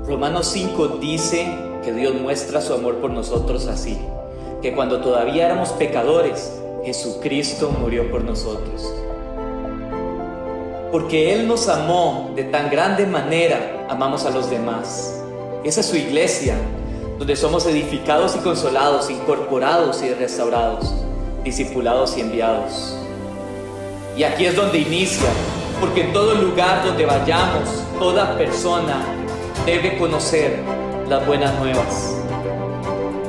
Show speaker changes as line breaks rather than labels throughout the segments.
Romanos 5 dice que Dios muestra su amor por nosotros así, que cuando todavía éramos pecadores, Jesucristo murió por nosotros. Porque Él nos amó de tan grande manera, amamos a los demás. Esa es su iglesia, donde somos edificados y consolados, incorporados y restaurados, discipulados y enviados. Y aquí es donde inicia, porque en todo lugar donde vayamos, toda persona debe conocer las buenas nuevas.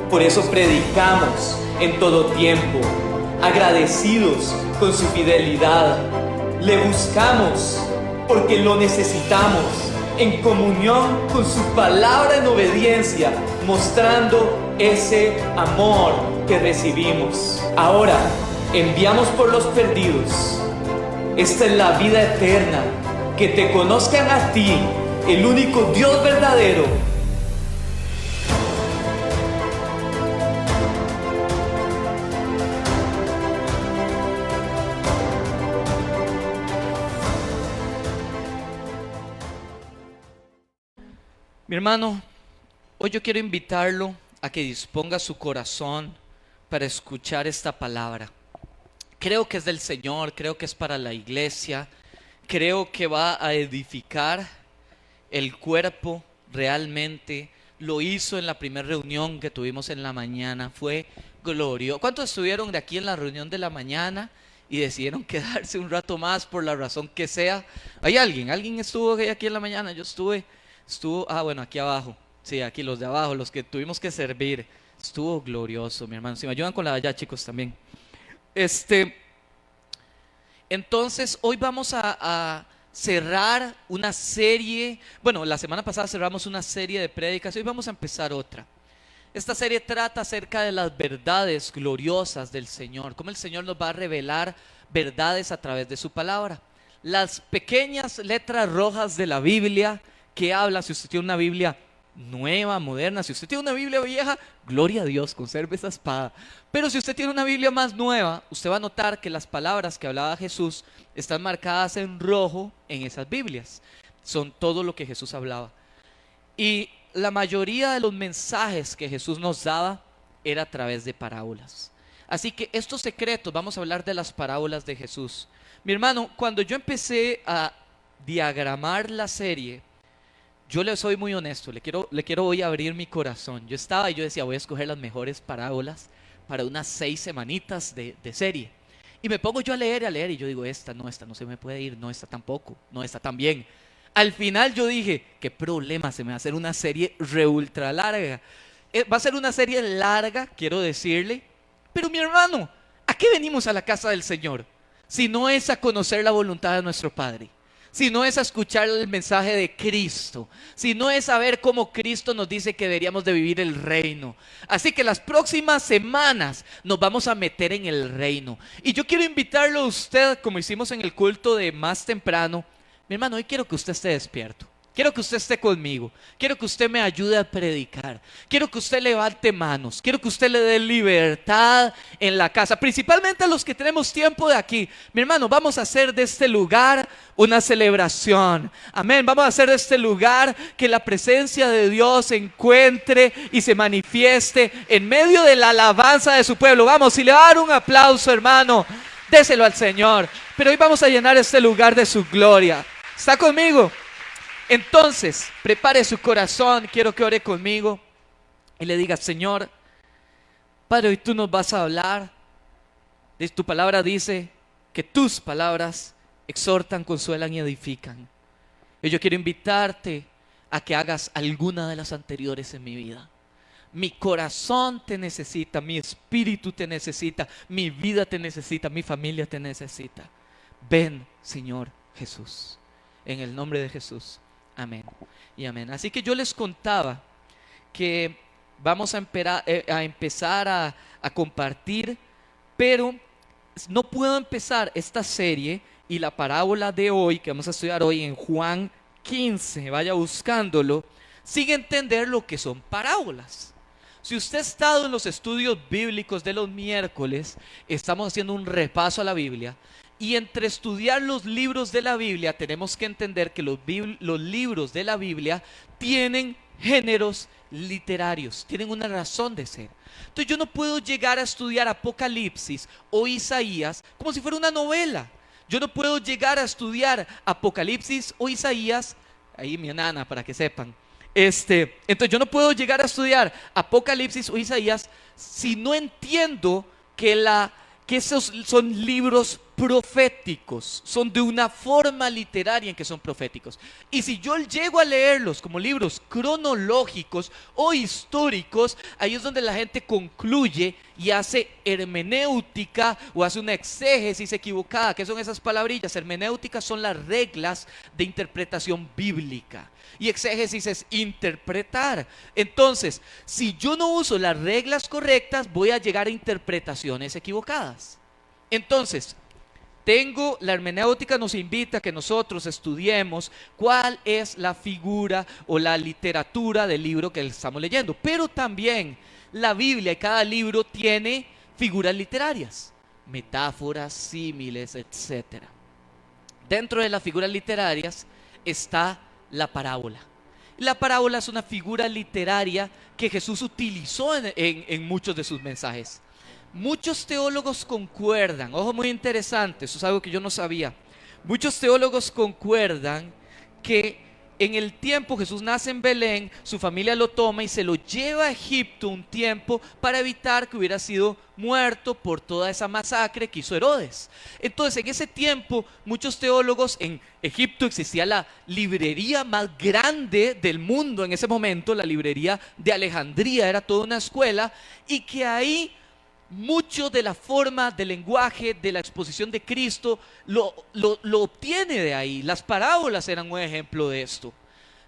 Por eso predicamos en todo tiempo, agradecidos con su fidelidad. Le buscamos porque lo necesitamos, en comunión con su palabra en obediencia, mostrando ese amor que recibimos. Ahora, enviamos por los perdidos. Esta es la vida eterna, que te conozcan a ti, el único Dios verdadero. Mi hermano, hoy yo quiero invitarlo a que disponga su corazón para escuchar esta palabra. Creo que es del Señor, creo que es para la iglesia, creo que va a edificar el cuerpo realmente. Lo hizo en la primera reunión que tuvimos en la mañana, fue glorioso. ¿Cuántos estuvieron de aquí en la reunión de la mañana y decidieron quedarse un rato más por la razón que sea? ¿Hay alguien? ¿Alguien estuvo aquí en la mañana? Yo estuvo, bueno, aquí abajo. Sí, aquí los de abajo, los que tuvimos que servir. Estuvo glorioso, mi hermano. Si me ayudan con la de allá, chicos, también. Entonces, hoy vamos a cerrar una serie. Bueno, la semana pasada cerramos una serie de prédicas. Hoy vamos a empezar otra. Esta serie trata acerca de las verdades gloriosas del Señor. Cómo el Señor nos va a revelar verdades a través de su palabra. Las pequeñas letras rojas de la Biblia que habla. Si usted tiene una Biblia nueva, moderna, si usted tiene una Biblia vieja, gloria a Dios, conserve esa espada. Pero si usted tiene una Biblia más nueva, usted va a notar que las palabras que hablaba Jesús están marcadas en rojo en esas Biblias. Son todo lo que Jesús hablaba. Y la mayoría de los mensajes que Jesús nos daba era a través de parábolas. Así que estos secretos, vamos a hablar de las parábolas de Jesús. Mi hermano, cuando yo empecé a diagramar la serie, yo le soy muy honesto, le quiero hoy abrir mi corazón. Yo decía, voy a escoger las mejores parábolas para unas 6 semanitas de serie. Y me pongo yo a leer, y yo digo, esta no se me puede ir, no, esta tampoco, no, esta también. Al final yo dije, qué problema, se me va a hacer una serie re ultra larga. Va a ser una serie larga, quiero decirle, pero mi hermano, ¿a qué venimos a la casa del Señor? Si no es a conocer la voluntad de nuestro Padre. Si no es a escuchar el mensaje de Cristo, si no es a ver cómo Cristo nos dice que deberíamos de vivir el reino. Así que las próximas semanas nos vamos a meter en el reino. Y yo quiero invitarlo a usted, como hicimos en el culto de más temprano. Mi hermano, hoy quiero que usted esté despierto. Quiero que usted esté conmigo. Quiero que usted me ayude a predicar. Quiero que usted levante manos. Quiero que usted le dé libertad en la casa. Principalmente a los que tenemos tiempo de aquí. Mi hermano, vamos a hacer de este lugar una celebración. Amén. Vamos a hacer de este lugar que la presencia de Dios se encuentre y se manifieste en medio de la alabanza de su pueblo. Vamos, si le va a dar un aplauso, hermano, déselo al Señor. Pero hoy vamos a llenar este lugar de su gloria. ¿Está conmigo? Entonces, prepare su corazón, quiero que ore conmigo y le diga, Señor, Padre, hoy tú nos vas a hablar. Tu palabra dice que tus palabras exhortan, consuelan y edifican. Y yo quiero invitarte a que hagas alguna de las anteriores en mi vida. Mi corazón te necesita, mi espíritu te necesita, mi vida te necesita, mi familia te necesita. Ven, Señor Jesús, en el nombre de Jesús. Amén y amén. Así que yo les contaba que vamos a empezar a compartir, pero no puedo empezar esta serie y la parábola de hoy, que vamos a estudiar hoy en Juan 15, vaya buscándolo, sin entender lo que son parábolas. Si usted ha estado en los estudios bíblicos de los miércoles, estamos haciendo un repaso a la Biblia. Y entre estudiar los libros de la Biblia, tenemos que entender que los libros de la Biblia tienen géneros literarios, tienen una razón de ser. Entonces yo no puedo llegar a estudiar Apocalipsis o Isaías como si fuera una novela. Yo no puedo llegar a estudiar Apocalipsis o Isaías, ahí mi nana para que sepan. Entonces yo no puedo llegar a estudiar Apocalipsis o Isaías si no entiendo que esos son libros proféticos, son de una forma literaria en que son proféticos. Y si yo llego a leerlos como libros cronológicos o históricos, ahí es donde la gente concluye y hace hermenéutica o hace una exégesis equivocada. ¿Qué son esas palabrillas? Hermenéutica son las reglas de interpretación bíblica. Y exégesis es interpretar. Entonces, si yo no uso las reglas correctas, voy a llegar a interpretaciones equivocadas. Entonces, la hermenéutica nos invita a que nosotros estudiemos cuál es la figura o la literatura del libro que estamos leyendo. Pero también la Biblia y cada libro tiene figuras literarias, metáforas, símiles, etc. Dentro de las figuras literarias está la parábola. La parábola es una figura literaria que Jesús utilizó en muchos de sus mensajes. Muchos teólogos concuerdan, ojo muy interesante, eso es algo que yo no sabía. Muchos teólogos concuerdan que en el tiempo Jesús nace en Belén, su familia lo toma y se lo lleva a Egipto un tiempo para evitar que hubiera sido muerto por toda esa masacre que hizo Herodes. Entonces, en ese tiempo, muchos teólogos, en Egipto existía la librería más grande del mundo en ese momento, la librería de Alejandría, era toda una escuela, y que ahí mucho de la forma, del lenguaje, de la exposición de Cristo, lo obtiene de ahí. Las parábolas eran un ejemplo de esto.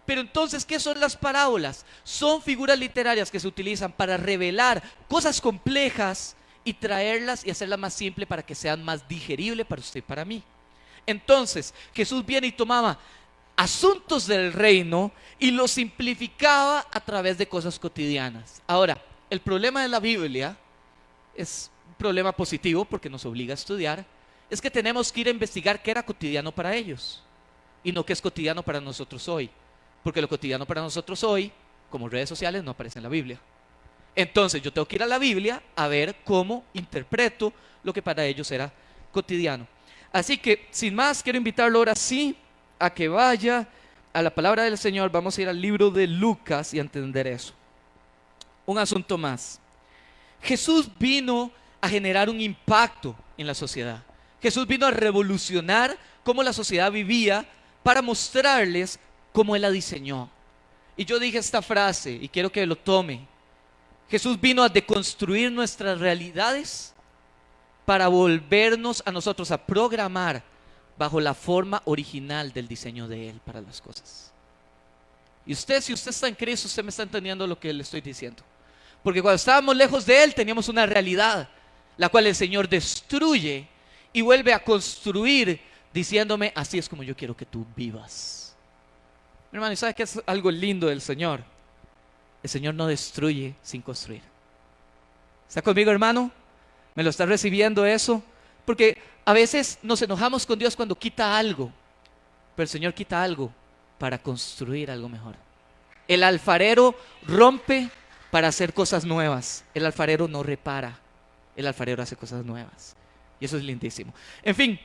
Pero entonces, ¿qué son las parábolas? Son figuras literarias que se utilizan para revelar cosas complejas y traerlas y hacerlas más simples para que sean más digeribles para usted y para mí. Entonces, Jesús viene y tomaba asuntos del reino y los simplificaba a través de cosas cotidianas. Ahora, el problema de la Biblia es un problema positivo porque nos obliga a estudiar, es que tenemos que ir a investigar qué era cotidiano para ellos y no qué es cotidiano para nosotros hoy, porque lo cotidiano para nosotros hoy, como redes sociales, no aparece en la Biblia. Entonces yo tengo que ir a la Biblia a ver cómo interpreto lo que para ellos era cotidiano. Así que, sin más, quiero invitarlo ahora sí a que vaya a la palabra del Señor. Vamos a ir al libro de Lucas y a entender eso. Un asunto más. Jesús vino a generar un impacto en la sociedad. Jesús vino a revolucionar cómo la sociedad vivía para mostrarles cómo Él la diseñó. Y yo dije esta frase y quiero que lo tome. Jesús vino a deconstruir nuestras realidades para volvernos a nosotros a programar bajo la forma original del diseño de Él para las cosas. Y usted, si usted está en Cristo, usted me está entendiendo lo que le estoy diciendo. Porque cuando estábamos lejos de Él teníamos una realidad, la cual el Señor destruye y vuelve a construir diciéndome, así es como yo quiero que tú vivas. Mi hermano, ¿y sabe qué es algo lindo del Señor? El Señor no destruye sin construir. ¿Está conmigo, hermano? ¿Me lo está recibiendo eso? Porque a veces nos enojamos con Dios cuando quita algo, pero el Señor quita algo para construir algo mejor. El alfarero rompe para hacer cosas nuevas. El alfarero no repara, el alfarero hace cosas nuevas. Y eso es lindísimo. En fin,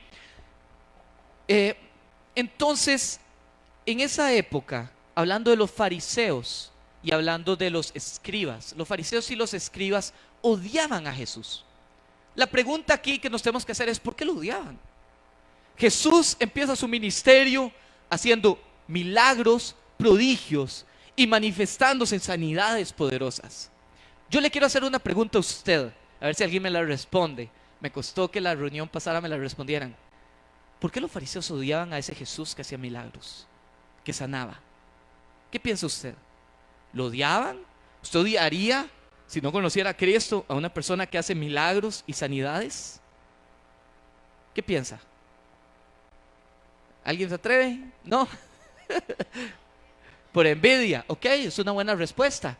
entonces, en esa época, hablando de los fariseos y hablando de los escribas, los fariseos y los escribas odiaban a Jesús. La pregunta aquí que nos tenemos que hacer es, ¿por qué lo odiaban? Jesús empieza su ministerio haciendo milagros, prodigios y manifestándose en sanidades poderosas. Yo le quiero hacer una pregunta a usted, a ver si alguien me la responde. Me costó que la reunión pasada me la respondieran. ¿Por qué los fariseos odiaban a ese Jesús que hacía milagros, que sanaba? ¿Qué piensa usted? ¿Lo odiaban? ¿Usted odiaría, si no conociera a Cristo, a una persona que hace milagros y sanidades? ¿Qué piensa? ¿Alguien se atreve? ¿No? Por envidia. Ok, es una buena respuesta.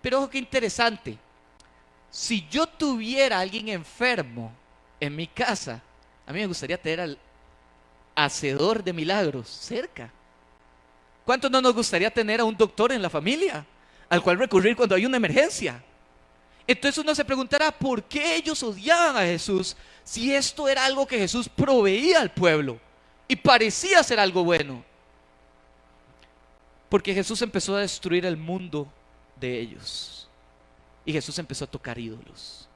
Pero ojo, qué interesante. Si yo tuviera a alguien enfermo en mi casa, a mí me gustaría tener al hacedor de milagros cerca. ¿Cuánto no nos gustaría tener a un doctor en la familia al cual recurrir cuando hay una emergencia? Entonces uno se preguntará, ¿por qué ellos odiaban a Jesús si esto era algo que Jesús proveía al pueblo y parecía ser algo bueno? Porque Jesús empezó a destruir el mundo de ellos y Jesús empezó a tocar ídolos.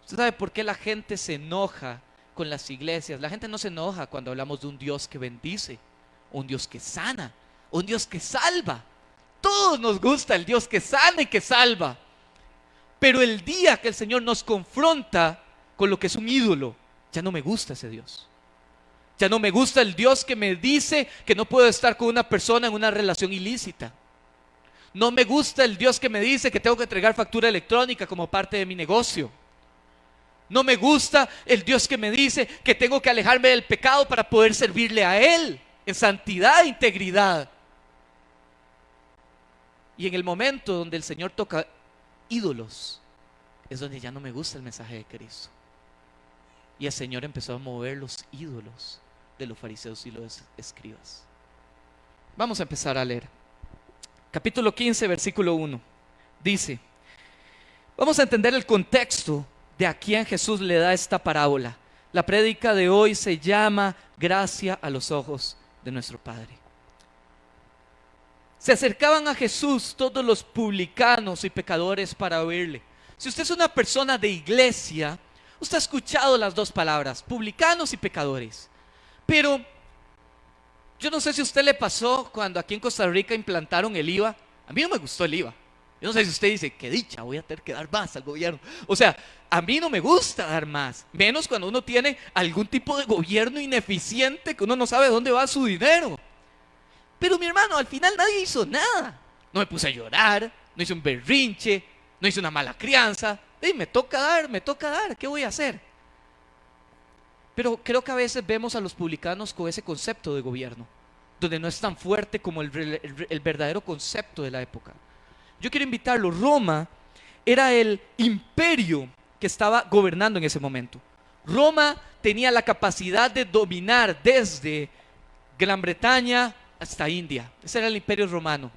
¿Usted sabe por qué la gente se enoja con las iglesias? La gente no se enoja cuando hablamos de un Dios que bendice, un Dios que sana, un Dios que salva. Todos nos gusta el Dios que sana y que salva. Pero el día que el Señor nos confronta con lo que es un ídolo, ya no me gusta ese Dios. Ya no me gusta el Dios que me dice que no puedo estar con una persona en una relación ilícita. No me gusta el Dios que me dice que tengo que entregar factura electrónica como parte de mi negocio. No me gusta el Dios que me dice que tengo que alejarme del pecado para poder servirle a Él en santidad e integridad. Y en el momento donde el Señor toca ídolos, es donde ya no me gusta el mensaje de Cristo. Y el Señor empezó a mover los ídolos de los fariseos y los escribas. Vamos a empezar a leer. Capítulo 15, versículo 1. Dice, vamos a entender el contexto de a quién Jesús le da esta parábola. La prédica de hoy se llama Gracia a los ojos de nuestro Padre. Se acercaban a Jesús todos los publicanos y pecadores para oírle. Si usted es una persona de iglesia, usted ha escuchado las dos palabras, publicanos y pecadores. Pero yo no sé si a usted le pasó cuando aquí en Costa Rica implantaron el IVA. A mí no me gustó el IVA. Yo no sé si usted dice, qué dicha, voy a tener que dar más al gobierno. O sea, a mí no me gusta dar más. Menos cuando uno tiene algún tipo de gobierno ineficiente que uno no sabe dónde va su dinero. Pero mi hermano, al final nadie hizo nada. No me puse a llorar, no hice un berrinche, no hice una mala crianza. Me toca dar, ¿qué voy a hacer? Pero creo que a veces vemos a los publicanos con ese concepto de gobierno, donde no es tan fuerte como el verdadero concepto de la época. Yo quiero invitarlo. Roma era el imperio que estaba gobernando en ese momento. Roma tenía la capacidad de dominar desde Gran Bretaña hasta India. Ese era el imperio romano.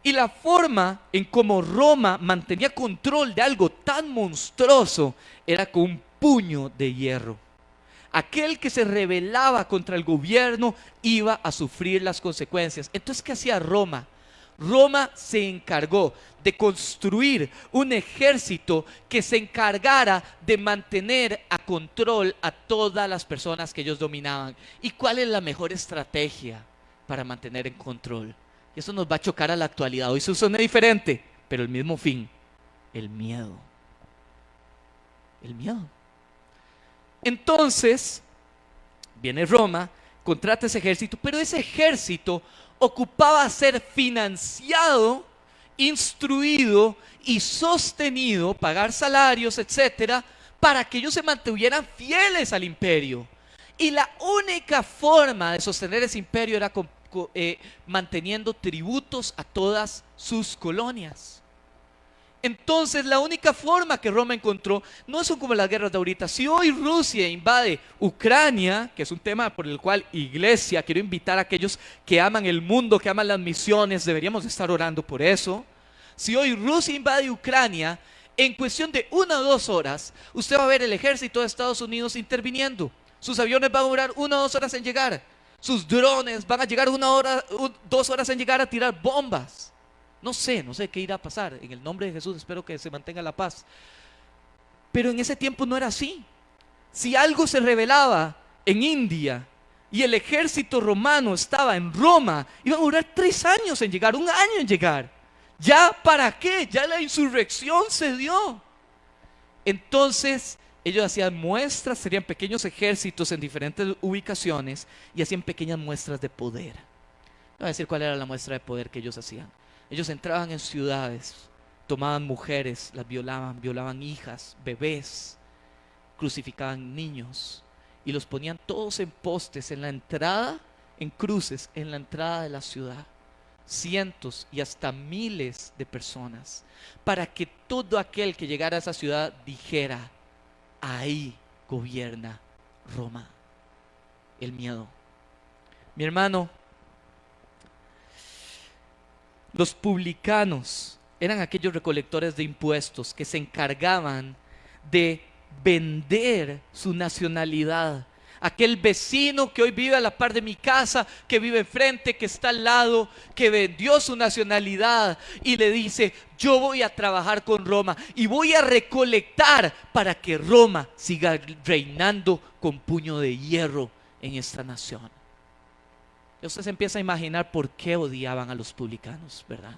Y la forma en cómo Roma mantenía control de algo tan monstruoso era con un puño de hierro. Aquel que se rebelaba contra el gobierno iba a sufrir las consecuencias. Entonces, ¿qué hacía Roma? Roma se encargó de construir un ejército que se encargara de mantener a control a todas las personas que ellos dominaban. ¿Y cuál es la mejor estrategia para mantener en control? Y eso nos va a chocar a la actualidad. Hoy se suena diferente, pero el mismo fin: el miedo. El miedo. Entonces, viene Roma, contrata ese ejército, pero ese ejército ocupaba ser financiado, instruido y sostenido, pagar salarios, etcétera, para que ellos se mantuvieran fieles al imperio. Y la única forma de sostener ese imperio era manteniendo tributos a todas sus colonias. Entonces la única forma que Roma encontró no son como las guerras de ahorita. Si hoy Rusia invade Ucrania, que es un tema por el cual, iglesia, quiero invitar a aquellos que aman el mundo, que aman las misiones, deberíamos estar orando por eso. Si hoy Rusia invade Ucrania, en cuestión de 1 o 2 horas, usted va a ver el ejército de Estados Unidos interviniendo. Sus aviones van a durar 1 o 2 horas en llegar. Sus drones van a llegar 1 hora, 2 horas en llegar a tirar bombas. No sé qué irá a pasar. En el nombre de Jesús espero que se mantenga la paz. Pero en ese tiempo no era así. Si algo se rebelaba en India y el ejército romano estaba en Roma, iba a durar 3 años en llegar, 1 año en llegar. ¿Ya para qué? Ya la insurrección se dio. Entonces ellos hacían muestras, serían pequeños ejércitos en diferentes ubicaciones y hacían pequeñas muestras de poder. No voy a decir cuál era la muestra de poder que ellos hacían. Ellos entraban en ciudades, tomaban mujeres, las violaban hijas, bebés, crucificaban niños y los ponían todos en postes en la entrada, en cruces, en la entrada de la ciudad. Cientos y hasta miles de personas, para que todo aquel que llegara a esa ciudad dijera: ahí gobierna Roma. El miedo. Mi hermano, Los publicanos eran aquellos recolectores de impuestos que se encargaban de vender su nacionalidad. Aquel vecino que hoy vive a la par de mi casa, que vive enfrente, que está al lado, que vendió su nacionalidad y le dice: yo voy a trabajar con Roma y voy a recolectar para que Roma siga reinando con puño de hierro en esta nación. Y usted se empieza a imaginar por qué odiaban a los publicanos, ¿verdad?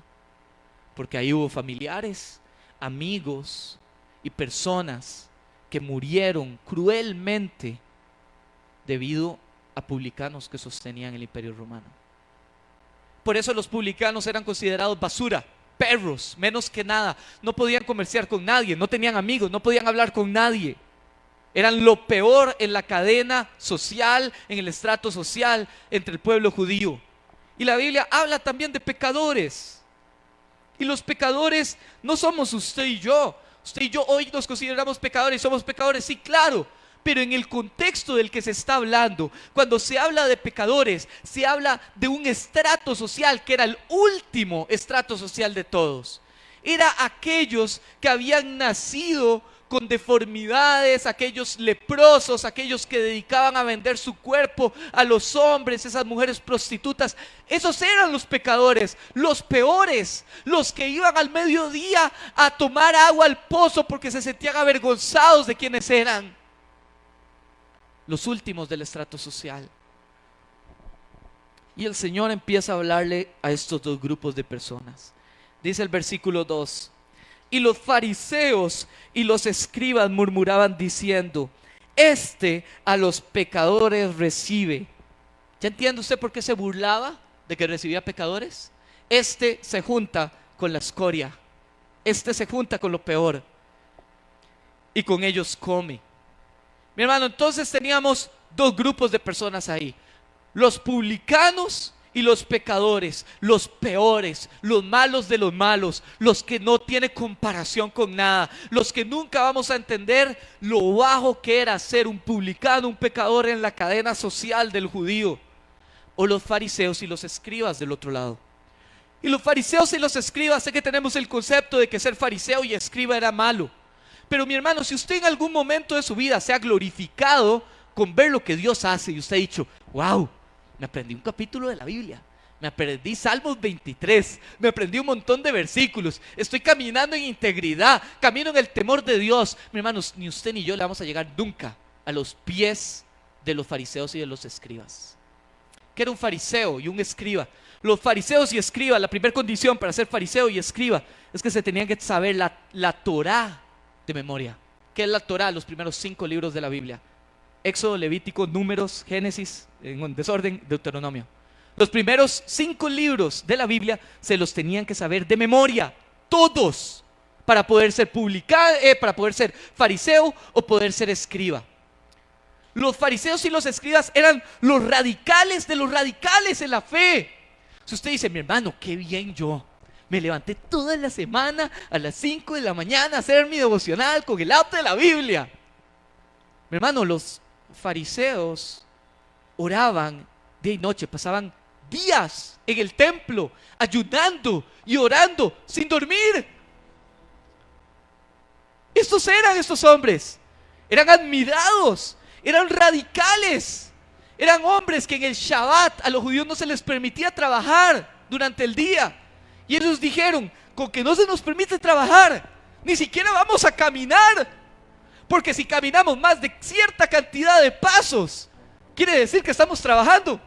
Porque ahí hubo familiares, amigos y personas que murieron cruelmente debido a publicanos que sostenían el imperio romano. Por eso los publicanos eran considerados basura, perros, menos que nada. No podían comerciar con nadie, no tenían amigos, no podían hablar con nadie. Eran lo peor en la cadena social, en el estrato social entre el pueblo judío. Y la Biblia habla también de pecadores. Y los pecadores no somos usted y yo. Usted y yo hoy nos consideramos pecadores, somos pecadores, sí, claro. Pero en el contexto del que se está hablando, cuando se habla de pecadores, se habla de un estrato social que era el último estrato social de todos. Era aquellos que habían nacido con deformidades, aquellos leprosos, aquellos que dedicaban a vender su cuerpo a los hombres, esas mujeres prostitutas. Esos eran los pecadores, los peores, los que iban al mediodía a tomar agua al pozo porque se sentían avergonzados de quienes eran. Los últimos del estrato social. Y el Señor empieza a hablarle a estos dos grupos de personas. Dice el versículo 2: y los fariseos y los escribas murmuraban diciendo: este a los pecadores recibe. ¿Ya entiende usted por qué se burlaba de que recibía pecadores? Este se junta con la escoria, este se junta con lo peor y con ellos come. Mi hermano, entonces teníamos dos grupos de personas ahí: los publicanos y los pecadores, los peores, los malos de los malos, los que no tienen comparación con nada, los que nunca vamos a entender lo bajo que era ser un publicano, un pecador en la cadena social del judío. O los fariseos y los escribas del otro lado. Y los fariseos y los escribas, sé que tenemos el concepto de que ser fariseo y escriba era malo. Pero mi hermano, si usted en algún momento de su vida se ha glorificado con ver lo que Dios hace y usted ha dicho: wow, me aprendí un capítulo de la Biblia, me aprendí Salmos 23, me aprendí un montón de versículos, estoy caminando en integridad, camino en el temor de Dios. Mi hermano, ni usted ni yo le vamos a llegar nunca a los pies de los fariseos y de los escribas. ¿Qué era un fariseo y un escriba? Los fariseos y escribas, la primera condición para ser fariseo y escriba es que se tenían que saber la Torá de memoria. ¿Qué es la Torá? Los primeros 5 libros de la Biblia: Éxodo, Levítico, Números, Génesis, en desorden, Deuteronomio. Los primeros 5 libros de la Biblia se los tenían que saber de memoria, todos, para poder ser para poder ser fariseo o poder ser escriba. Los fariseos y los escribas eran los radicales de los radicales en la fe. Si usted dice: mi hermano, qué bien, yo me levanté toda la semana a las 5 de la mañana a hacer mi devocional con el auto de la Biblia. Mi hermano, los fariseos oraban día y noche, pasaban días en el templo ayunando y orando sin dormir. Estos eran estos hombres, eran admirados, eran radicales, eran hombres que en el Shabbat a los judíos no se les permitía trabajar durante el día. Y ellos dijeron: con que no se nos permite trabajar, ni siquiera vamos a caminar, porque si caminamos más de cierta cantidad de pasos, quiere decir que estamos trabajando.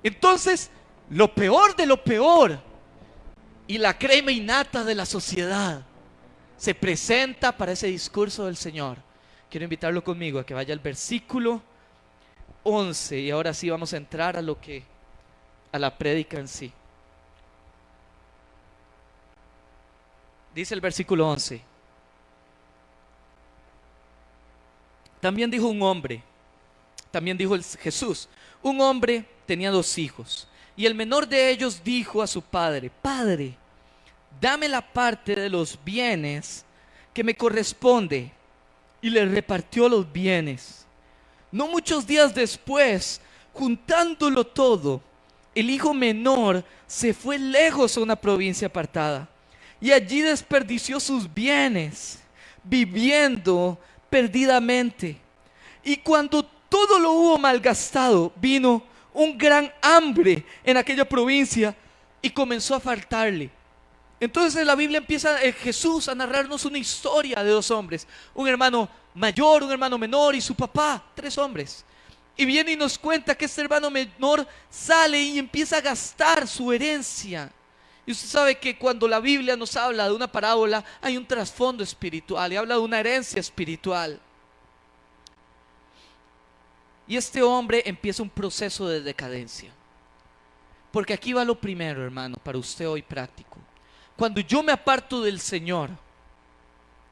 Entonces, lo peor de lo peor y la crema innata de la sociedad se presenta para ese discurso del Señor. Quiero invitarlo conmigo a que vaya al versículo 11 y ahora sí vamos a entrar a la prédica en sí. Dice el versículo 11: también dijo un hombre, también dijo Jesús, un hombre tenía 2 hijos, y el menor de ellos dijo a su padre: Padre, dame la parte de los bienes que me corresponde. Y le repartió los bienes. No muchos días después, juntándolo todo, el hijo menor se fue lejos a una provincia apartada y allí desperdició sus bienes, viviendo perdidamente. Y cuando todo lo hubo malgastado, vino un gran hambre en aquella provincia y comenzó a faltarle. Entonces en la Biblia empieza Jesús a narrarnos una historia de dos hombres, un hermano mayor, un hermano menor y su papá, tres hombres. Y viene y nos cuenta que este hermano menor sale y empieza a gastar su herencia. Y usted sabe que cuando la Biblia nos habla de una parábola, hay un trasfondo espiritual y habla de una herencia espiritual. Y este hombre empieza un proceso de decadencia. Porque aquí va lo primero, hermano, para usted hoy práctico. Cuando yo me aparto del Señor,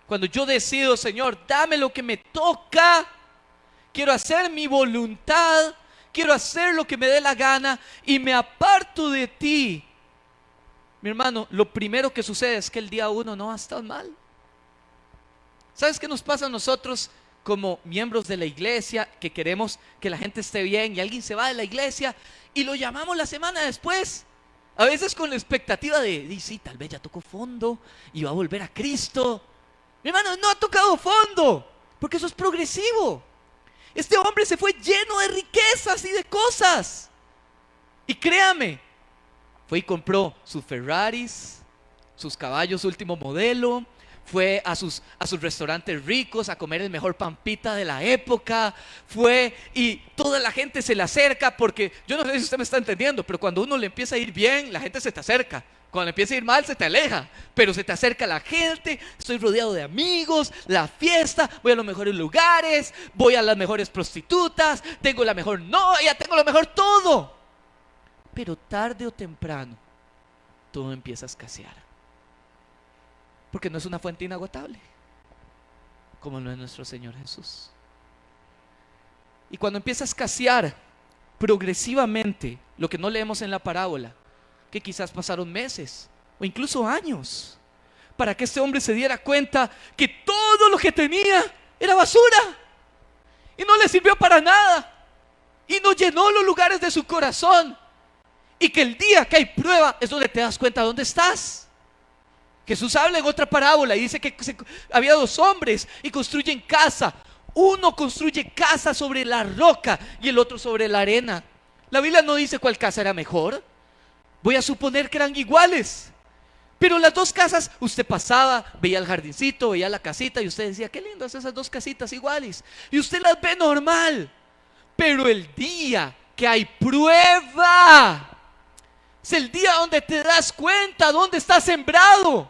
cuando yo decido, Señor, dame lo que me toca, quiero hacer mi voluntad, quiero hacer lo que me dé la gana y me aparto de ti, mi hermano, lo primero que sucede es que el día uno no va a estar mal. ¿Sabes qué nos pasa a nosotros como miembros de la iglesia que queremos que la gente esté bien y alguien se va de la iglesia y lo llamamos la semana después? A veces con la expectativa de sí, tal vez ya tocó fondo y va a volver a Cristo. Mi hermano, no ha tocado fondo, porque eso es progresivo. Este hombre se fue lleno de riquezas y de cosas. Y créame, fue y compró sus Ferraris, sus caballos último modelo, fue a sus restaurantes ricos a comer el mejor pampita de la época, fue y toda la gente se le acerca porque, yo no sé si usted me está entendiendo, pero cuando uno le empieza a ir bien, la gente se te acerca. Cuando le empieza a ir mal, se te aleja, pero se te acerca la gente. Estoy rodeado de amigos, la fiesta, voy a los mejores lugares, voy a las mejores prostitutas, tengo la mejor novia, tengo lo mejor todo. Pero tarde o temprano, todo empieza a escasear. Porque no es una fuente inagotable, como lo es nuestro Señor Jesús. Y cuando empieza a escasear progresivamente, lo que no leemos en la parábola, que quizás pasaron meses o incluso años, para que este hombre se diera cuenta que todo lo que tenía era basura y no le sirvió para nada y no llenó los lugares de su corazón, y que el día que hay prueba es donde te das cuenta dónde estás. Jesús habla en otra parábola y dice que había dos hombres y construyen casa. Uno construye casa sobre la roca y el otro sobre la arena. La Biblia no dice cuál casa era mejor. Voy a suponer que eran iguales. Pero las dos casas, usted pasaba, veía el jardincito, veía la casita y usted decía, qué lindas esas dos casitas iguales. Y usted las ve normal. Pero el día que hay prueba, es el día donde te das cuenta dónde estás sembrado.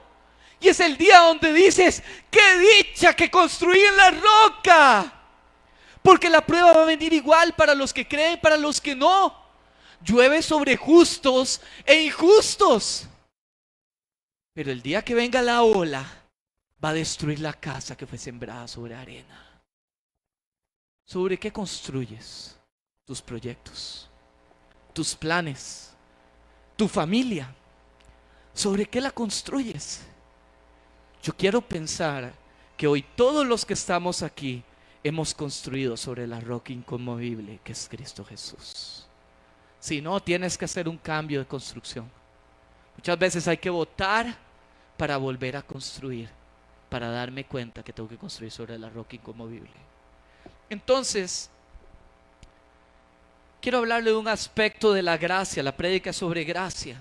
Y es el día donde dices, qué dicha que construí en la roca. Porque la prueba va a venir igual para los que creen, para los que no. Llueve sobre justos e injustos. Pero el día que venga la ola, va a destruir la casa que fue sembrada sobre arena. ¿Sobre qué construyes tus proyectos, tus planes, tu familia? ¿Sobre qué la construyes? Yo quiero pensar que hoy todos los que estamos aquí hemos construido sobre la roca inconmovible que es Cristo Jesús. Si no, tienes que hacer un cambio de construcción. Muchas veces hay que votar para volver a construir, para darme cuenta que tengo que construir sobre la roca inconmovible. Entonces, quiero hablarle de un aspecto de la gracia, la prédica sobre gracia,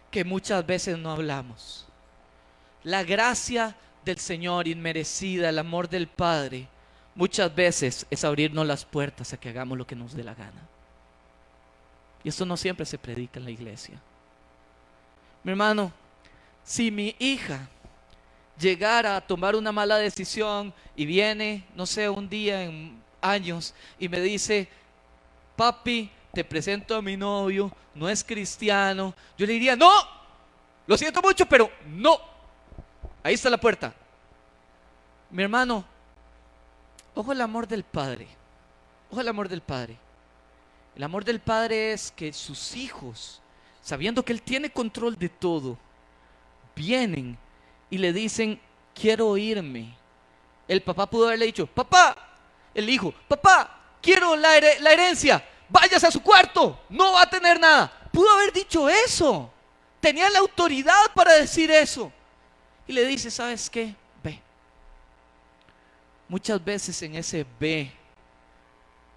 que muchas veces no hablamos. La gracia del Señor inmerecida, el amor del Padre, muchas veces es abrirnos las puertas a que hagamos lo que nos dé la gana. Y esto no siempre se predica en la iglesia. Mi hermano, si mi hija llegara a tomar una mala decisión y viene, no sé, un día en años y me dice, papi, te presento a mi novio, no es cristiano, yo le diría, no, lo siento mucho, pero no. Ahí está la puerta. Mi hermano, ojo el amor del Padre. Ojo el amor del Padre. El amor del Padre es que sus hijos, sabiendo que Él tiene control de todo, vienen y le dicen, quiero irme. El papá pudo haberle dicho, papá, el hijo, papá, quiero la herencia, váyase a su cuarto, no va a tener nada. pudo haber dicho eso. Tenía la autoridad para decir eso. Y le dice, ¿sabes qué? Ve. Muchas veces en ese ve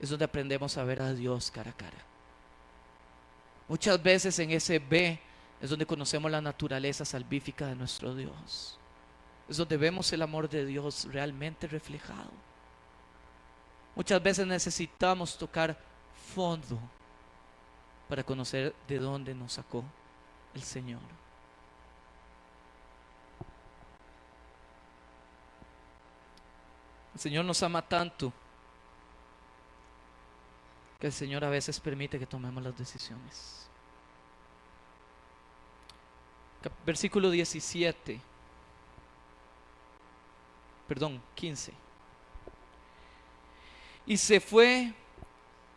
es donde aprendemos a ver a Dios cara a cara. Muchas veces en ese ve es donde conocemos la naturaleza salvífica de nuestro Dios. Es donde vemos el amor de Dios realmente reflejado. Muchas veces necesitamos tocar fondo para conocer de dónde nos sacó el Señor. El Señor nos ama tanto que el Señor a veces permite que tomemos las decisiones. Versículo 17. Perdón, 15. Y se fue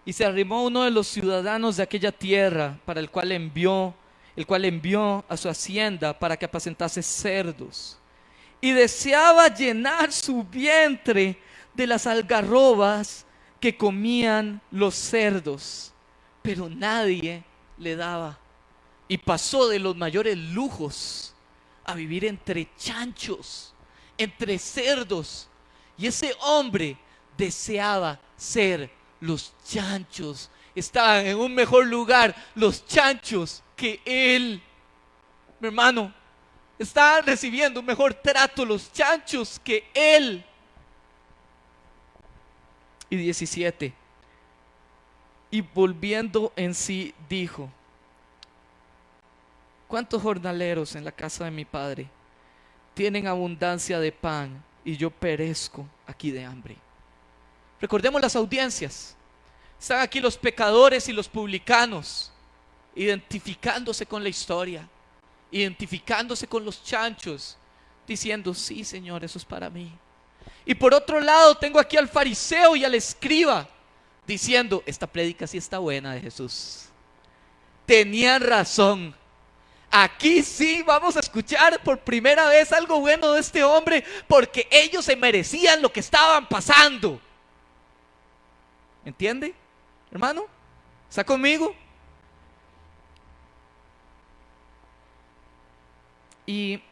y se arrimó uno de los ciudadanos de aquella tierra, para el cual envió a su hacienda para que apacentase cerdos, y deseaba llenar su vientre de las algarrobas que comían los cerdos, pero nadie le daba. Y pasó de los mayores lujos a vivir entre chanchos, entre cerdos. Y ese hombre deseaba ser los chanchos. Estaban en un mejor lugar los chanchos que él. Mi hermano, estaban recibiendo un mejor trato los chanchos que él. Y 17. Y volviendo en sí dijo: ¿cuántos jornaleros en la casa de mi padre tienen abundancia de pan y yo perezco aquí de hambre? Recordemos las audiencias. Están aquí los pecadores y los publicanos, identificándose con la historia, identificándose con los chanchos, diciendo: sí, Señor, eso es para mí. Y por otro lado tengo aquí al fariseo y al escriba diciendo: esta prédica sí está buena de Jesús. Tenían razón. Aquí sí vamos a escuchar por primera vez algo bueno de este hombre, porque ellos se merecían lo que estaban pasando. ¿Entiende, hermano? ¿Está conmigo? Y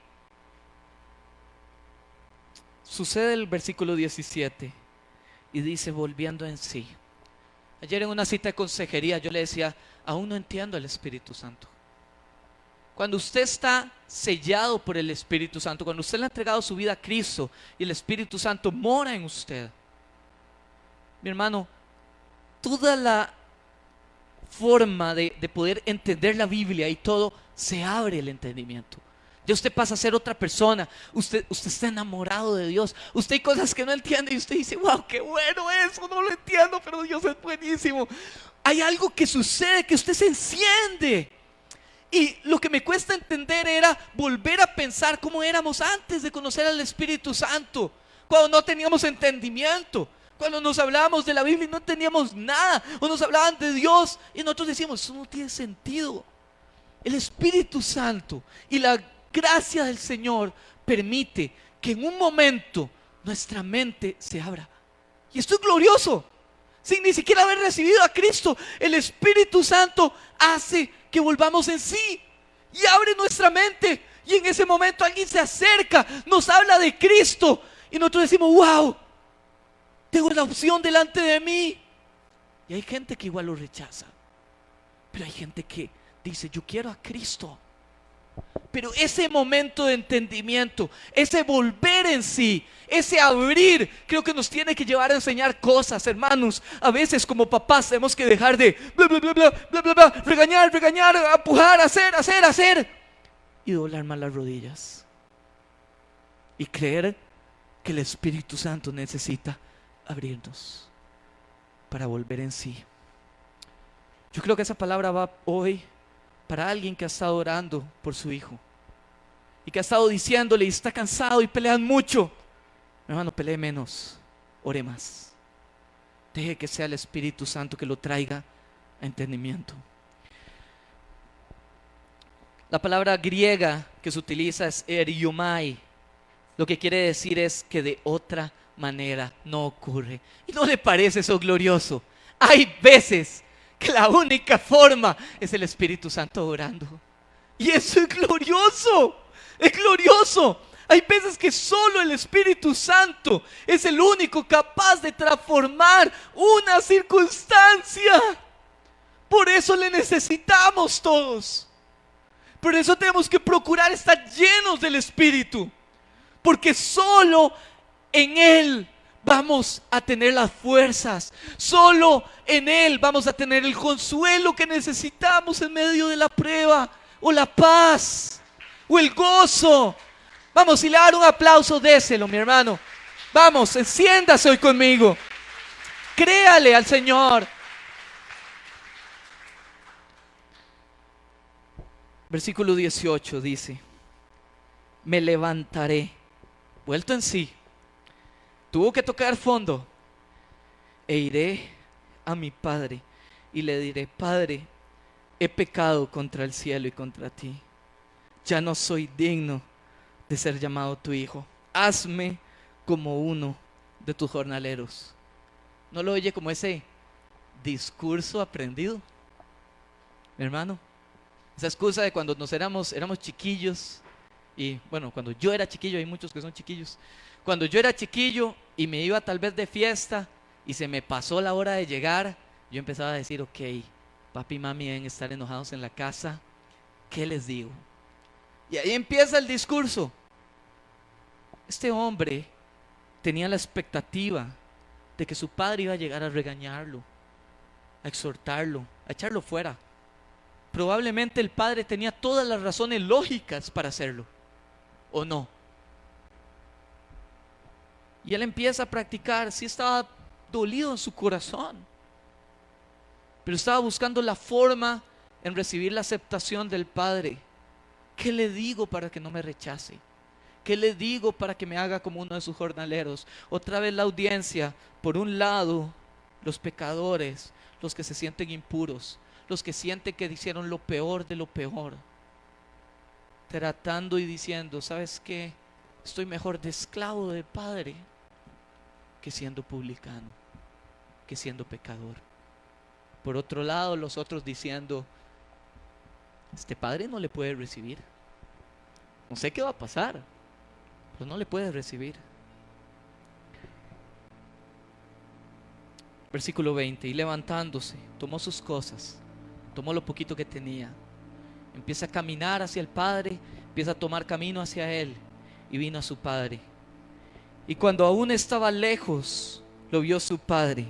sucede el versículo 17 y dice: volviendo en sí. Ayer en una cita de consejería yo le decía: aún no entiendo el Espíritu Santo. Cuando usted está sellado por el Espíritu Santo, cuando usted le ha entregado su vida a Cristo y el Espíritu Santo mora en usted, mi hermano, toda la forma de poder entender la Biblia y todo, se abre el entendimiento. Ya usted pasa a ser otra persona. Usted está enamorado de Dios. Usted hay cosas que no entiende y usted dice: wow, qué bueno eso, no lo entiendo, pero Dios es buenísimo. Hay algo que sucede, que usted se enciende. Y lo que me cuesta entender era volver a pensar cómo éramos antes de conocer al Espíritu Santo, cuando no teníamos entendimiento, cuando nos hablábamos de la Biblia y no teníamos nada, o nos hablaban de Dios y nosotros decíamos: eso no tiene sentido. El Espíritu Santo y la gracia del Señor permite que en un momento nuestra mente se abra. Y esto es glorioso. Sin ni siquiera haber recibido a Cristo, el Espíritu Santo hace que volvamos en sí y abre nuestra mente. Y en ese momento alguien se acerca, nos habla de Cristo y nosotros decimos: wow, tengo la opción delante de mí. Y hay gente que igual lo rechaza, pero hay gente que dice: yo quiero a Cristo. Pero ese momento de entendimiento, ese volver en sí, ese abrir, creo que nos tiene que llevar a enseñar cosas, hermanos. A veces como papás tenemos que dejar de bla, bla, bla, bla, bla, bla, bla, regañar, empujar, hacer y doblar más las rodillas y creer que el Espíritu Santo necesita abrirnos para volver en sí. Yo creo que esa palabra va hoy para alguien que ha estado orando por su hijo y que ha estado diciéndole y está cansado y pelean mucho. Mi hermano, pelee menos, ore más. Deje que sea el Espíritu Santo que lo traiga a entendimiento. La palabra griega que se utiliza es eriomai. Lo que quiere decir es que de otra manera no ocurre. ¿Y no le parece eso glorioso? Hay veces que la única forma es el Espíritu Santo orando. Y eso es glorioso, es glorioso. Hay veces que solo el Espíritu Santo es el único capaz de transformar una circunstancia. Por eso le necesitamos todos. Por eso tenemos que procurar estar llenos del Espíritu. Porque solo en Él vamos a tener las fuerzas. Solo en Él vamos a tener el consuelo que necesitamos en medio de la prueba, o la paz, o el gozo. Vamos, si le dan un aplauso, déselo, mi hermano. Vamos, enciéndase hoy conmigo. Créale al Señor. Versículo 18 dice: me levantaré, vuelto en sí, tuvo que tocar fondo, e iré a mi padre y le diré: Padre, he pecado contra el cielo y contra ti. Ya no soy digno de ser llamado tu hijo. Hazme como uno de tus jornaleros. ¿No lo oye como ese discurso aprendido, mi hermano? Esa excusa de cuando éramos chiquillos. Y bueno, cuando yo era chiquillo, hay muchos que son chiquillos. Cuando yo era chiquillo y me iba tal vez de fiesta y se me pasó la hora de llegar, yo empezaba a decir: ok, papi y mami deben estar enojados en la casa, ¿qué les digo? Y ahí empieza el discurso. Este hombre tenía la expectativa de que su padre iba a llegar a regañarlo, a exhortarlo, a echarlo fuera. Probablemente el padre tenía todas las razones lógicas para hacerlo, ¿o no? Y él empieza a practicar. Sí, estaba dolido en su corazón, pero estaba buscando la forma en recibir la aceptación del padre. ¿Qué le digo para que no me rechace? ¿Qué le digo para que me haga como uno de sus jornaleros? Otra vez la audiencia. Por un lado, los pecadores, los que se sienten impuros, los que sienten que hicieron lo peor de lo peor, tratando y diciendo: ¿sabes qué? Estoy mejor de esclavo del Padre que siendo publicano, que siendo pecador. Por otro lado, los otros diciendo: este Padre no le puede recibir. No sé qué va a pasar, pero no le puede recibir. Versículo 20: y levantándose, tomó sus cosas, tomó lo poquito que tenía, empieza a caminar hacia el Padre, empieza a tomar camino hacia Él, y vino a su Padre. Y cuando aún estaba lejos, lo vio su Padre,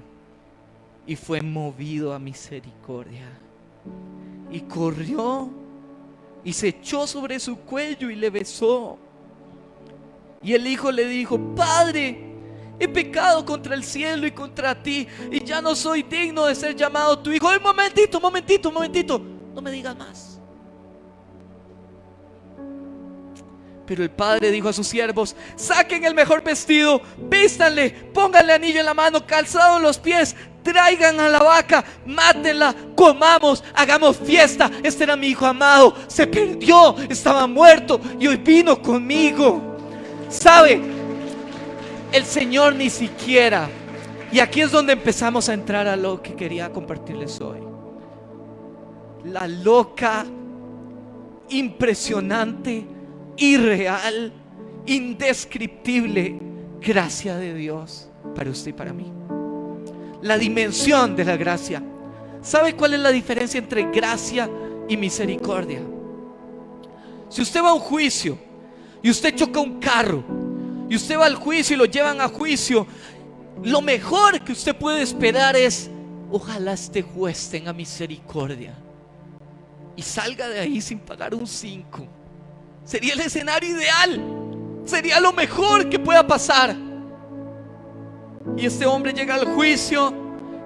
y fue movido a misericordia, y corrió, y se echó sobre su cuello, y le besó. Y el hijo le dijo: Padre, he pecado contra el cielo y contra ti, y ya no soy digno de ser llamado tu hijo. Momentito, no me digas más. Pero el padre dijo a sus siervos: saquen el mejor vestido, vístanle, pónganle anillo en la mano, calzado en los pies, traigan a la vaca, mátenla, comamos, hagamos fiesta. Este era mi hijo amado, se perdió, estaba muerto y hoy vino conmigo. ¿Sabe? El Señor ni siquiera, y aquí es donde empezamos a entrar a lo que quería compartirles hoy, la loca, impresionante, irreal, indescriptible gracia de Dios para usted y para mí. La dimensión de la gracia. ¿Sabe cuál es la diferencia entre gracia y misericordia? Si usted va a un juicio y usted choca un carro, y usted va al juicio y lo llevan a juicio, lo mejor que usted puede esperar es: ojalá este juez tenga misericordia y salga de ahí sin pagar un 5. Sería el escenario ideal, sería lo mejor que pueda pasar. Y este hombre llega al juicio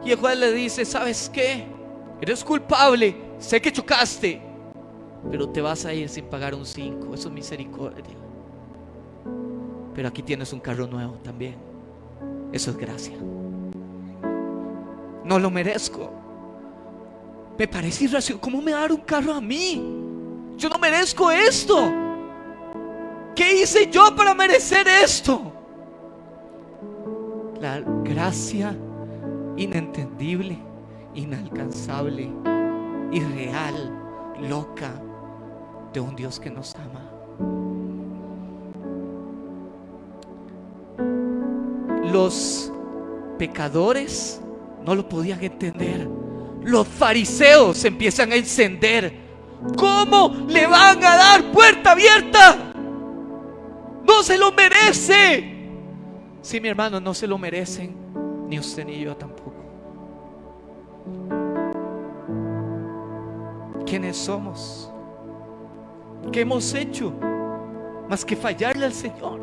y el juez le dice: ¿sabes qué? Eres culpable, sé que chocaste, pero te vas a ir sin pagar un 5. Eso es misericordia. Pero aquí tienes un carro nuevo también. Eso es gracia. No lo merezco. Me parece irracional. ¿Cómo me va a dar un carro a mí? Yo no merezco esto. ¿Qué hice yo para merecer esto? La gracia inentendible, inalcanzable, irreal, loca de un Dios que nos ama. Los pecadores no lo podían entender. Los fariseos se empiezan a encender. ¿Cómo le van a dar puerta abierta? No se lo merece. Sí, mi hermano, no se lo merecen, ni usted ni yo tampoco. ¿Quiénes somos? ¿Qué hemos hecho más que fallarle al Señor?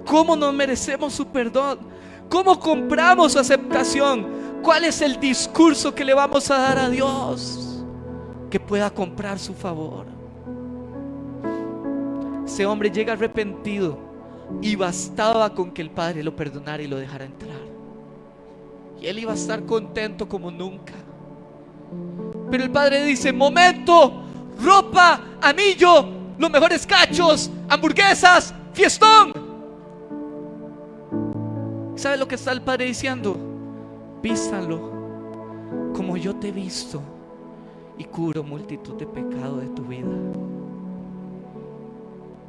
¿Cómo no merecemos su perdón? ¿Cómo compramos su aceptación? ¿Cuál es el discurso que le vamos a dar a Dios que pueda comprar su favor? Ese hombre llega arrepentido y bastaba con que el Padre lo perdonara y lo dejara entrar, y él iba a estar contento como nunca. Pero el Padre dice: momento, ropa, anillo, los mejores cachos, hamburguesas, fiestón. ¿Sabe lo que está el Padre diciendo? Vístanlo como yo te he visto y cubro multitud de pecado de tu vida.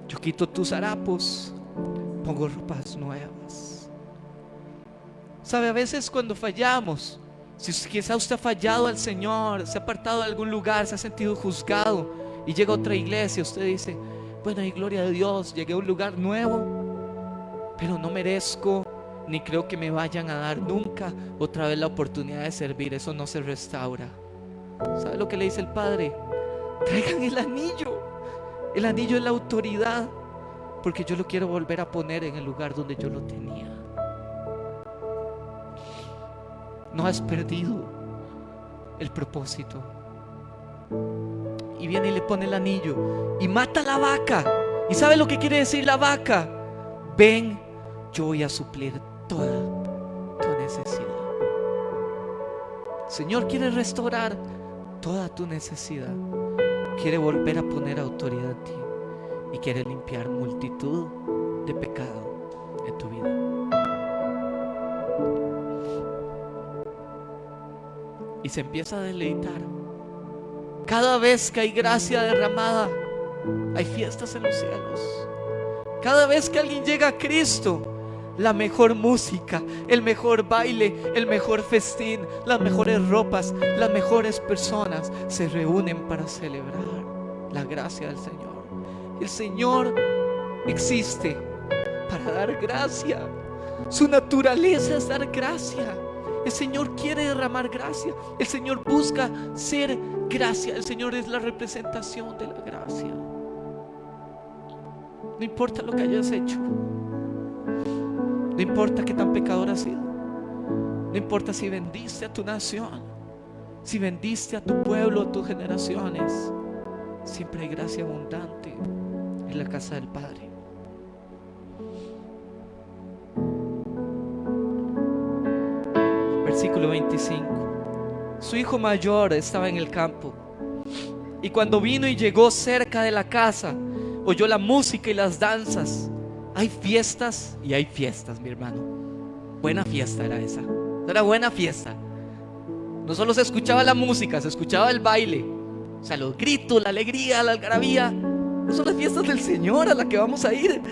Yo quito tus harapos, pongo ropas nuevas. ¿Sabe? A veces cuando fallamos, si quizá usted ha fallado al Señor, se ha apartado de algún lugar, se ha sentido juzgado y llega a otra iglesia, usted dice: bueno, y gloria a Dios, llegué a un lugar nuevo, pero no merezco ni creo que me vayan a dar nunca otra vez la oportunidad de servir. Eso no se restaura. ¿Sabe lo que le dice el Padre? Traigan el anillo. El anillo es la autoridad, porque yo lo quiero volver a poner en el lugar donde yo lo tenía. No has perdido el propósito. Y viene y le pone el anillo y mata a la vaca. ¿Y sabe lo que quiere decir la vaca? Ven, yo voy a suplir toda tu necesidad. El Señor quiere restaurar toda tu necesidad. Quiere volver a poner autoridad en ti y quiere limpiar multitud de pecado en tu vida. Y se empieza a deleitar. Cada vez que hay gracia derramada, hay fiestas en los cielos. Cada vez que alguien llega a Cristo, la mejor música, el mejor baile, el mejor festín, las mejores ropas, las mejores personas se reúnen para celebrar la gracia del Señor. El Señor existe para dar gracia. Su naturaleza es dar gracia. El Señor quiere derramar gracia. El Señor busca ser gracia. El Señor es la representación de la gracia. No importa lo que hayas hecho. No importa qué tan pecador has sido. No importa si vendiste a tu nación, si vendiste a tu pueblo, a tus generaciones. Siempre hay gracia abundante en la casa del Padre. Versículo 25. Su hijo mayor estaba en el campo, y cuando vino y llegó cerca de la casa, oyó la música y las danzas. Hay fiestas y hay fiestas, mi hermano. Buena fiesta era esa. Era buena fiesta. No solo se escuchaba la música, se escuchaba el baile. O sea, los gritos, la alegría, la algarabía. Esas son las fiestas del Señor a las que vamos a ir.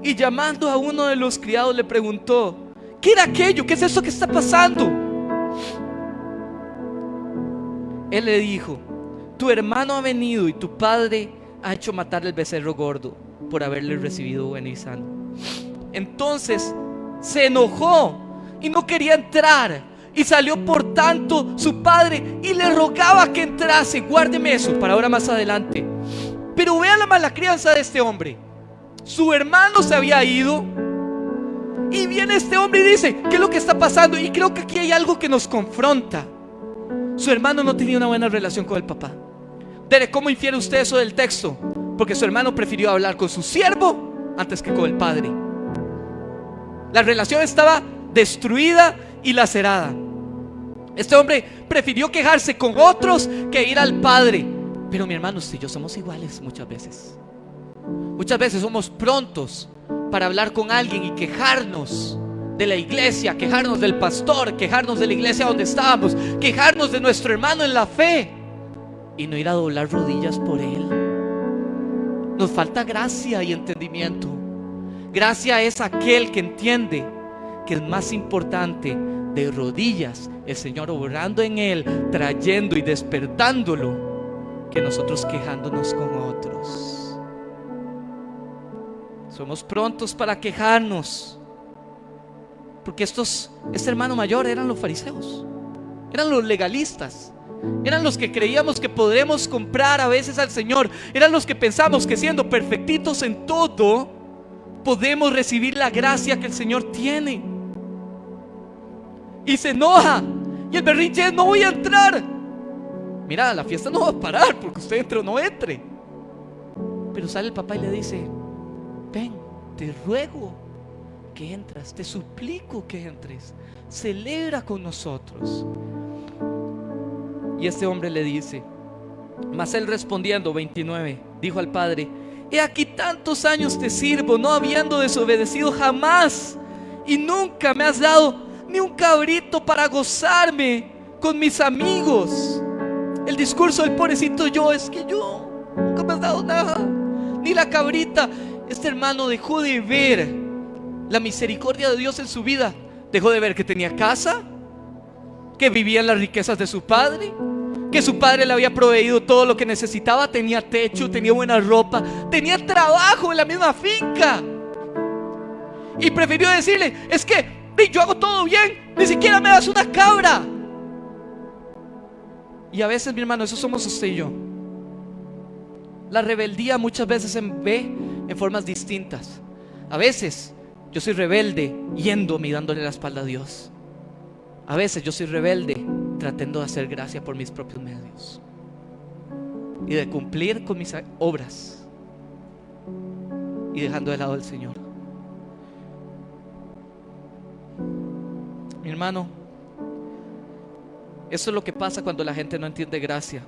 Y llamando a uno de los criados le preguntó: ¿qué era aquello? ¿Qué es eso que está pasando? Él le dijo: tu hermano ha venido y tu padre ha hecho matar el becerro gordo por haberle recibido bueno y sano. Entonces se enojó y no quería entrar, y salió por tanto su padre y le rogaba que entrase. Guárdeme eso para ahora más adelante. Pero vean la mala crianza de este hombre. Su hermano se había ido y viene este hombre y dice: ¿qué es lo que está pasando? Y creo que aquí hay algo que nos confronta. Su hermano no tenía una buena relación con el papá. Dere, ¿cómo infiere usted eso del texto? Porque su hermano prefirió hablar con su siervo antes que con el padre. La relación estaba destruida y lacerada. Este hombre prefirió quejarse con otros que ir al padre. Pero mi hermano, usted y yo somos iguales muchas veces. Muchas veces somos prontos para hablar con alguien y quejarnos de la iglesia, quejarnos del pastor, quejarnos de la iglesia donde estábamos, quejarnos de nuestro hermano en la fe y no ir a doblar rodillas por él. Nos falta gracia y entendimiento. Gracia es aquel que entiende que es más importante de rodillas el Señor obrando en él, trayendo y despertándolo, que nosotros quejándonos con otros. Somos prontos para quejarnos, porque este hermano mayor eran los fariseos, eran los legalistas, eran los que creíamos que podremos comprar a veces al Señor, eran los que pensamos que siendo perfectitos en todo podemos recibir la gracia que el Señor tiene. Y se enoja, y el berrinche es: no voy a entrar. Mira, la fiesta no va a parar porque usted entre o no entre. Pero sale el papá y le dice: ven, te ruego que entres, te suplico que entres, celebra con nosotros. Y este hombre le dice, mas él respondiendo, 29, dijo al padre: he aquí tantos años te sirvo, no habiendo desobedecido jamás, y nunca me has dado ni un cabrito para gozarme con mis amigos. El discurso del pobrecito yo es que yo nunca me has dado nada, ni la cabrita. Este hermano dejó de ver la misericordia de Dios en su vida. Dejó de ver que tenía casa, que vivía en las riquezas de su padre, que su padre le había proveído todo lo que necesitaba. Tenía techo, tenía buena ropa, tenía trabajo en la misma finca. Y prefirió decirle: es que yo hago todo bien, ni siquiera me das una cabra. Y a veces, mi hermano, eso somos usted y yo. La rebeldía muchas veces se ve en formas distintas. A veces yo soy rebelde yéndome y dándole la espalda a Dios. A veces yo soy rebelde tratando de hacer gracia por mis propios medios y de cumplir con mis obras y dejando de lado al Señor. Mi hermano, eso es lo que pasa cuando la gente no entiende gracia.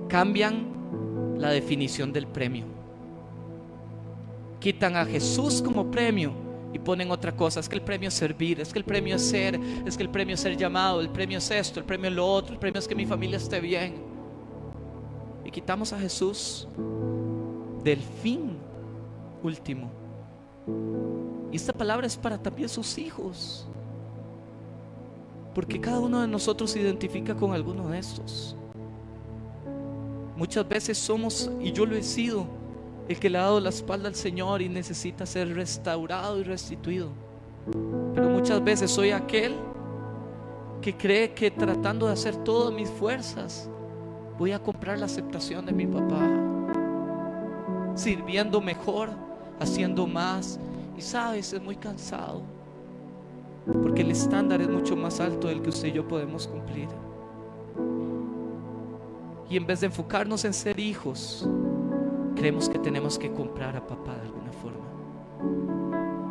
Cambian la definición del premio. Quitan a Jesús como premio y ponen otra cosa. Es que el premio es servir, es que el premio es ser, es que el premio es ser llamado, el premio es esto, el premio es lo otro, el premio es que mi familia esté bien. Y quitamos a Jesús del fin último. Y esta palabra es para también sus hijos, porque cada uno de nosotros se identifica con alguno de estos. Muchas veces somos, y yo lo he sido, el que le ha dado la espalda al Señor y necesita ser restaurado y restituido. Pero muchas veces soy aquel que cree que tratando de hacer todas mis fuerzas voy a comprar la aceptación de mi papá, sirviendo mejor, haciendo más. Y sabes, es muy cansado, porque el estándar es mucho más alto del que usted y yo podemos cumplir. Y en vez de enfocarnos en ser hijos, creemos que tenemos que comprar a papá de alguna forma.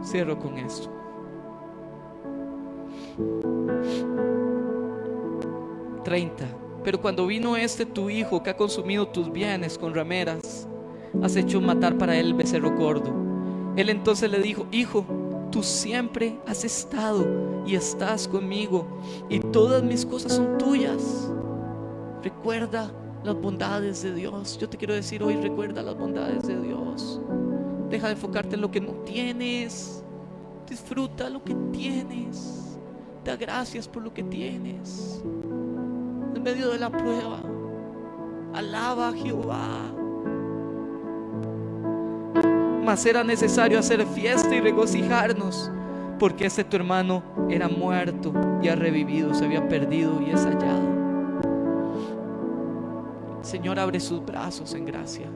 Cierro con esto. Pero cuando vino tu hijo que ha consumido tus bienes con rameras, has hecho matar para él el becerro gordo. Él entonces le dijo: hijo, tú siempre has estado y estás conmigo, y todas mis cosas son tuyas. Recuerda las bondades de Dios. Yo te quiero decir hoy: recuerda las bondades de Dios. Deja de enfocarte en lo que no tienes. Disfruta lo que tienes. Da gracias por lo que tienes. En medio de la prueba, alaba a Jehová. Mas era necesario hacer fiesta y regocijarnos, porque tu hermano era muerto y ha revivido, se había perdido y es hallado. El Señor abre sus brazos en gracia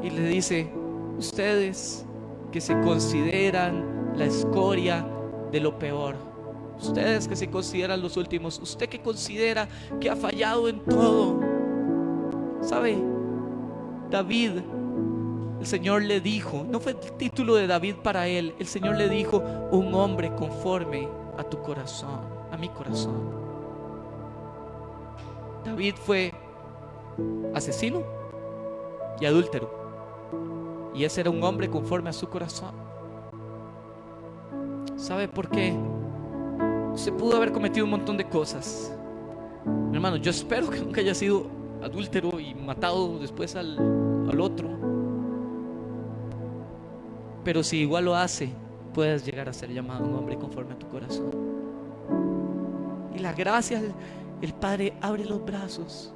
y le dice: ustedes que se consideran la escoria de lo peor, ustedes que se consideran los últimos, usted que considera que ha fallado en todo. ¿Sabe? David, el Señor le dijo, no fue el título de David para él, el Señor le dijo: un hombre conforme a tu corazón, a mi corazón. David fue asesino y adúltero, y ese era un hombre conforme a su corazón. ¿Sabe por qué? Usted pudo haber cometido un montón de cosas. Mi hermano, yo espero que nunca haya sido adúltero y matado después al otro. Pero si igual lo hace, puedes llegar a ser llamado un hombre conforme a tu corazón. Y la gracia, el Padre abre los brazos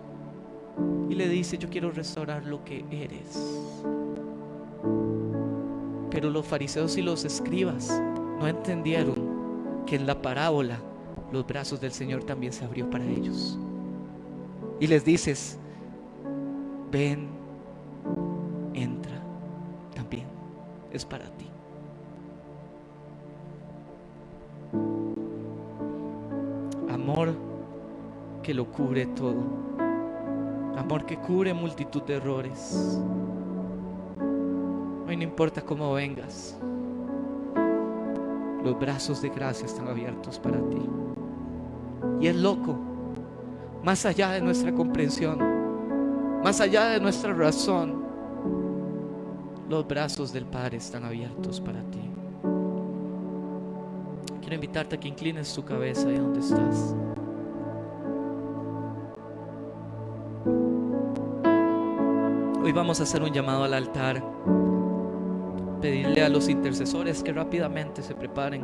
y le dice: yo quiero restaurar lo que eres. Pero los fariseos y los escribas no entendieron que en la parábola los brazos del Señor también se abrió para ellos. Y les dices: ven, entra, también es para ti. Amor que lo cubre todo. Amor que cubre multitud de errores. Hoy no importa cómo vengas, los brazos de gracia están abiertos para ti. Y es loco, más allá de nuestra comprensión, más allá de nuestra razón, los brazos del Padre están abiertos para ti. Quiero invitarte a que inclines tu cabeza ahí donde estás. Hoy vamos a hacer un llamado al altar. Pedirle a los intercesores que rápidamente se preparen.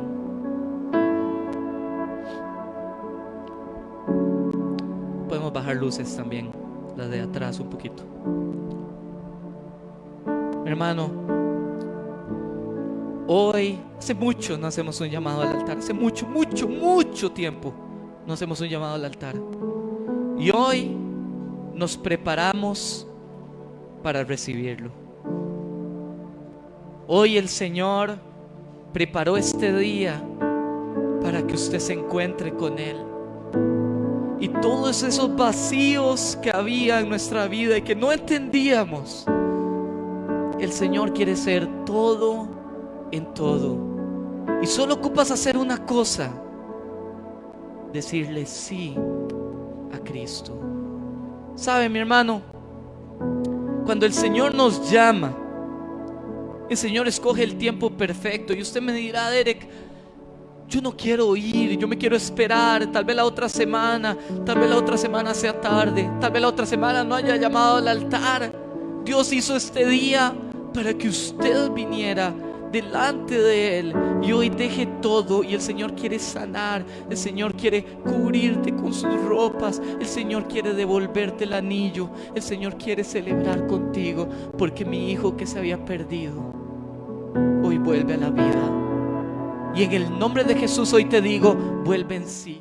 Podemos bajar luces también, las de atrás un poquito. Mi hermano, hoy, hace mucho no hacemos un llamado al altar. Hace mucho tiempo no hacemos un llamado al altar. Y hoy nos preparamos para recibirlo. Hoy el Señor preparó este día para que usted se encuentre con Él. Y todos esos vacíos que había en nuestra vida y que no entendíamos, el Señor quiere ser todo en todo. Y solo ocupas hacer una cosa: decirle sí a Cristo. ¿Sabe, mi hermano? Cuando el Señor nos llama, el Señor escoge el tiempo perfecto. Y usted me dirá: Derek, yo no quiero ir, yo me quiero esperar. Tal vez la otra semana sea tarde. Tal vez la otra semana no haya llamado al altar. Dios hizo este día para que usted viniera delante de Él y hoy deje todo. Y el Señor quiere sanar, el Señor quiere cubrirte con sus ropas, el Señor quiere devolverte el anillo, el Señor quiere celebrar contigo, porque mi hijo que se había perdido hoy vuelve a la vida. Y en el nombre de Jesús hoy te digo: vuelve en sí.